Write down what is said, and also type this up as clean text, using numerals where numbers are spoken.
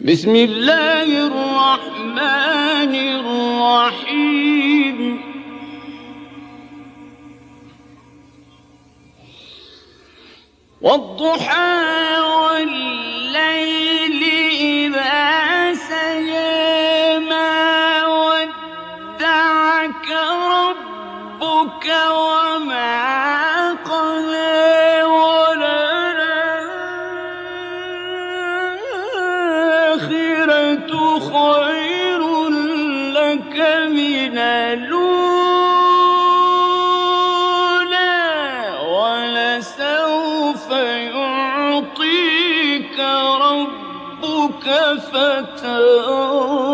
بسم الله الرحمن الرحيم. والضحى والليل إذا سجى ما ودعك ربك وما قلى وللآخرة خير لك من الأولى ولسوف يعطيك ربك فترضى.